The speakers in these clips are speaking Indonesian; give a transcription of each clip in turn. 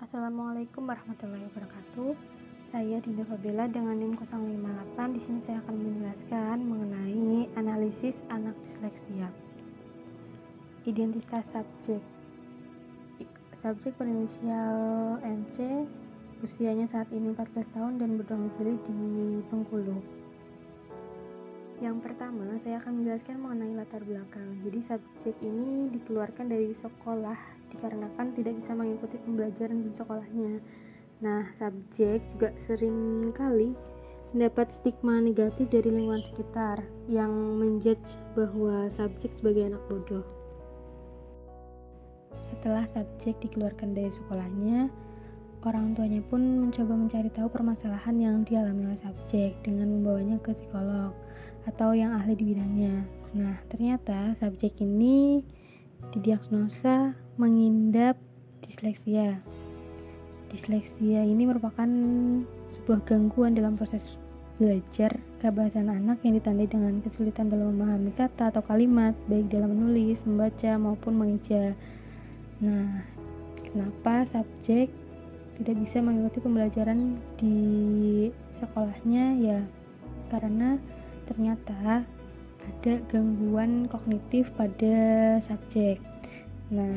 Assalamualaikum warahmatullahi wabarakatuh. Saya Dinda Fabela dengan NIM 058. Di sini saya akan menjelaskan mengenai analisis anak disleksia. Identitas subjek. Subjek berinisial MC, usianya saat ini 14 tahun dan berdomisili di Bengkulu. Yang pertama, saya akan menjelaskan mengenai latar belakang. Jadi subjek ini dikeluarkan dari sekolah dikarenakan tidak bisa mengikuti pembelajaran di sekolahnya. Nah, subjek juga sering kali mendapat stigma negatif dari lingkungan sekitar yang menjudge bahwa subjek sebagai anak bodoh. Setelah subjek dikeluarkan dari sekolahnya, orang tuanya pun mencoba mencari tahu permasalahan yang dialami oleh subjek dengan membawanya ke psikolog atau yang ahli di bidangnya. Nah, ternyata subjek ini didiagnosa mengidap disleksia. Disleksia ini merupakan sebuah gangguan dalam proses belajar kebahasaan anak yang ditandai dengan kesulitan dalam memahami kata atau kalimat, baik dalam menulis, membaca, maupun mengeja. Nah, kenapa subjek tidak bisa mengikuti pembelajaran di sekolahnya? Ya, karena ternyata ada gangguan kognitif pada subjek. Nah,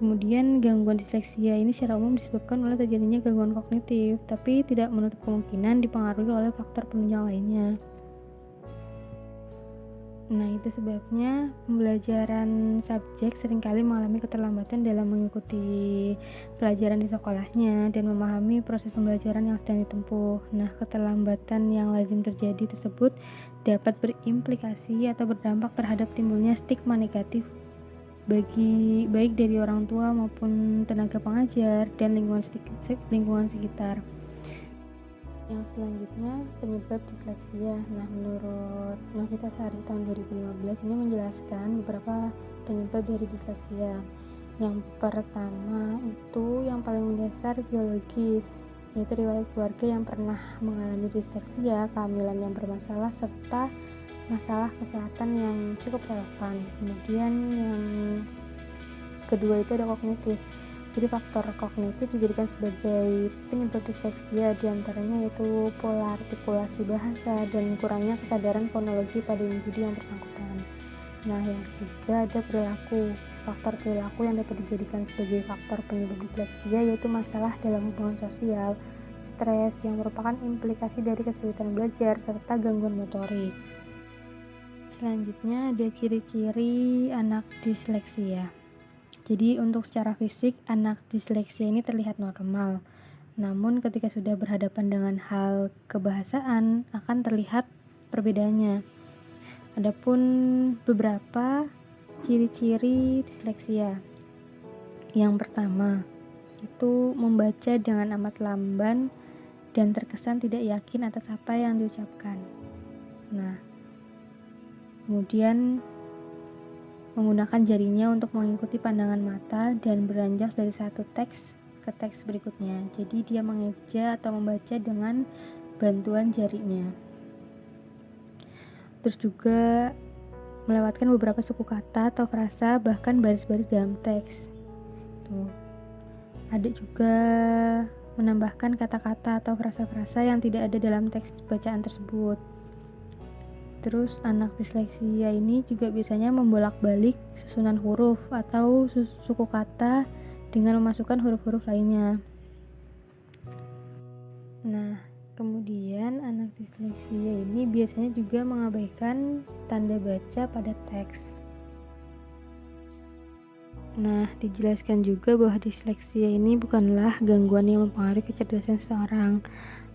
kemudian gangguan disleksia ini secara umum disebabkan oleh terjadinya gangguan kognitif, tapi tidak menutup kemungkinan dipengaruhi oleh faktor penunjang lainnya. Nah, itu sebabnya pembelajaran subjek seringkali mengalami keterlambatan dalam mengikuti pelajaran di sekolahnya dan memahami proses pembelajaran yang sedang ditempuh. Nah, keterlambatan yang lazim terjadi tersebut dapat berimplikasi atau berdampak terhadap timbulnya stigma negatif baik dari orang tua maupun tenaga pengajar dan lingkungan sekitar. Yang selanjutnya, penyebab disleksia. Nah, menurut Novita Sari tahun 2015 ini menjelaskan beberapa penyebab dari disleksia. Yang pertama itu yang paling mendasar biologis, yaitu riwayat keluarga yang pernah mengalami disleksia, kehamilan yang bermasalah, serta masalah kesehatan yang cukup relevan. Kemudian yang kedua itu ada kognitif. Jadi faktor kognitif dijadikan sebagai penyebab disleksia, diantaranya yaitu pola artikulasi bahasa dan kurangnya kesadaran fonologi pada individu yang bersangkutan. Nah, yang ketiga ada perilaku. Faktor perilaku yang dapat dijadikan sebagai faktor penyebab disleksia yaitu masalah dalam hubungan sosial, stres yang merupakan implikasi dari kesulitan belajar, serta gangguan motorik. Selanjutnya ada ciri-ciri anak disleksia. Jadi untuk secara fisik, anak disleksia ini terlihat normal. Namun ketika sudah berhadapan dengan hal kebahasaan, akan terlihat perbedaannya. Adapun beberapa ciri-ciri disleksia. Yang pertama, itu membaca dengan amat lamban dan terkesan tidak yakin atas apa yang diucapkan. Nah, kemudian menggunakan jarinya untuk mengikuti pandangan mata dan beranjak dari satu teks ke teks berikutnya. Jadi dia mengeja atau membaca dengan bantuan jarinya. Terus juga melewatkan beberapa suku kata atau frasa, bahkan baris-baris dalam teks. Tuh. Ada juga menambahkan kata-kata atau frasa-frasa yang tidak ada dalam teks bacaan tersebut. Terus anak disleksia ini juga biasanya membolak-balik susunan huruf atau suku kata dengan memasukkan huruf-huruf lainnya. Nah, kemudian anak disleksia ini biasanya juga mengabaikan tanda baca pada teks. Nah, dijelaskan juga bahwa disleksia ini bukanlah gangguan yang mempengaruhi kecerdasan seseorang.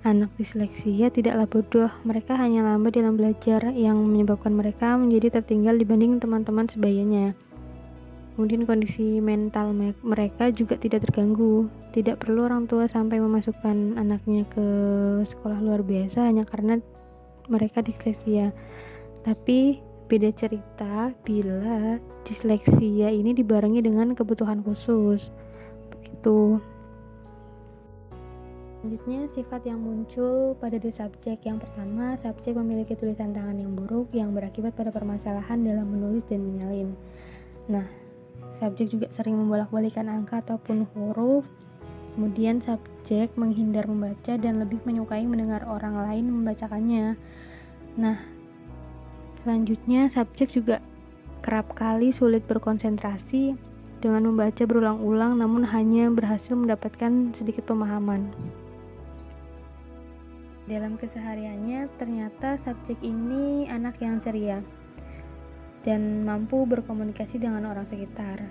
Anak disleksia tidaklah bodoh, mereka hanya lambat dalam belajar yang menyebabkan mereka menjadi tertinggal dibanding teman-teman sebayanya. Kemudian kondisi mental mereka juga tidak terganggu. Tidak perlu orang tua sampai memasukkan anaknya ke sekolah luar biasa hanya karena mereka disleksia. Tapi beda cerita bila disleksia ini dibarengi dengan kebutuhan khusus. Begitu. Selanjutnya, sifat yang muncul pada diri subjek. Yang pertama, subjek memiliki tulisan tangan yang buruk yang berakibat pada permasalahan dalam menulis dan menyalin. Nah, Subjek juga sering membolak-balikan angka ataupun huruf. Kemudian subjek menghindar membaca dan lebih menyukai mendengar orang lain membacakannya. Nah, selanjutnya subjek juga kerap kali sulit berkonsentrasi dengan membaca berulang-ulang namun hanya berhasil mendapatkan sedikit pemahaman. Dalam kesehariannya, ternyata subjek ini anak yang ceria dan mampu berkomunikasi dengan orang sekitar.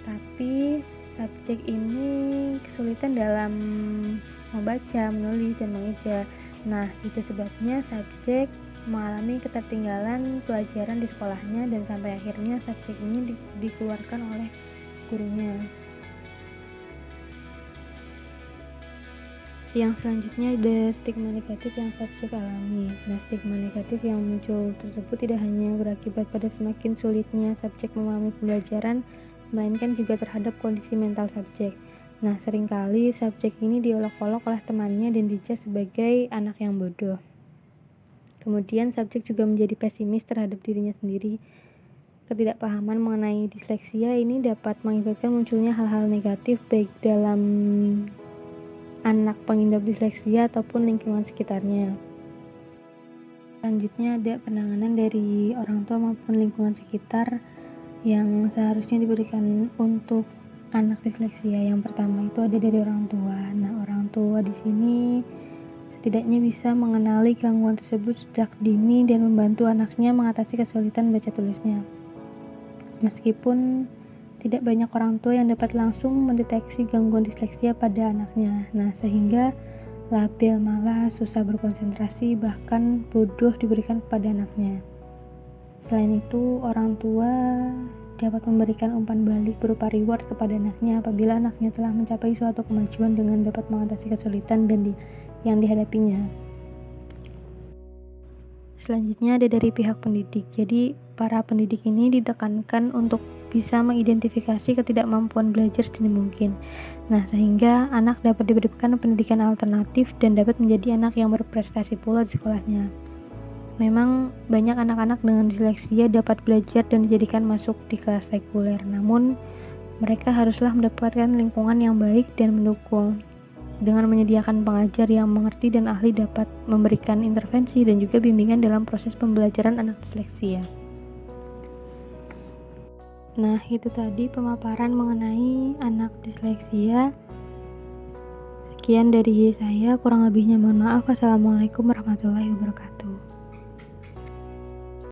Tapi subjek ini kesulitan dalam membaca, menulis, dan mengeja. Nah, itu sebabnya subjek mengalami ketertinggalan pelajaran di sekolahnya dan sampai akhirnya subjek ini dikeluarkan oleh gurunya. Yang selanjutnya ada stigma negatif yang subjek alami. Nah, stigma negatif yang muncul tersebut tidak hanya berakibat pada semakin sulitnya subjek memahami pembelajaran, melainkan juga terhadap kondisi mental subjek. Nah, seringkali subjek ini diolok-olok oleh temannya dan dicap sebagai anak yang bodoh. Kemudian subjek juga menjadi pesimis terhadap dirinya sendiri. Ketidakpahaman mengenai disleksia ini dapat mengakibatkan munculnya hal-hal negatif baik dalam anak pengidap disleksia ataupun lingkungan sekitarnya. Selanjutnya ada penanganan dari orang tua maupun lingkungan sekitar yang seharusnya diberikan untuk anak disleksia. Yang pertama itu ada dari orang tua. Nah, orang tua di sini setidaknya bisa mengenali gangguan tersebut sejak dini dan membantu anaknya mengatasi kesulitan baca tulisnya. Meskipun tidak banyak orang tua yang dapat langsung mendeteksi gangguan disleksia pada anaknya. Nah, sehingga labil, malas, susah berkonsentrasi, bahkan bodoh diberikan kepada anaknya. Selain itu, orang tua dapat memberikan umpan balik berupa reward kepada anaknya apabila anaknya telah mencapai suatu kemajuan dengan dapat mengatasi kesulitan yang dihadapinya. Selanjutnya ada dari pihak pendidik. Jadi, para pendidik ini ditekankan untuk bisa mengidentifikasi ketidakmampuan belajar sedini mungkin. Nah, sehingga anak dapat diberikan pendidikan alternatif dan dapat menjadi anak yang berprestasi pula di sekolahnya. Memang banyak anak-anak dengan disleksia dapat belajar dan dijadikan masuk di kelas reguler. Namun, mereka haruslah mendapatkan lingkungan yang baik dan mendukung. Dengan menyediakan pengajar yang mengerti dan ahli dapat memberikan intervensi dan juga bimbingan dalam proses pembelajaran anak disleksia. Nah, itu tadi pemaparan mengenai anak disleksia. Sekian dari saya, kurang lebihnya mohon maaf. Wassalamualaikum warahmatullahi wabarakatuh.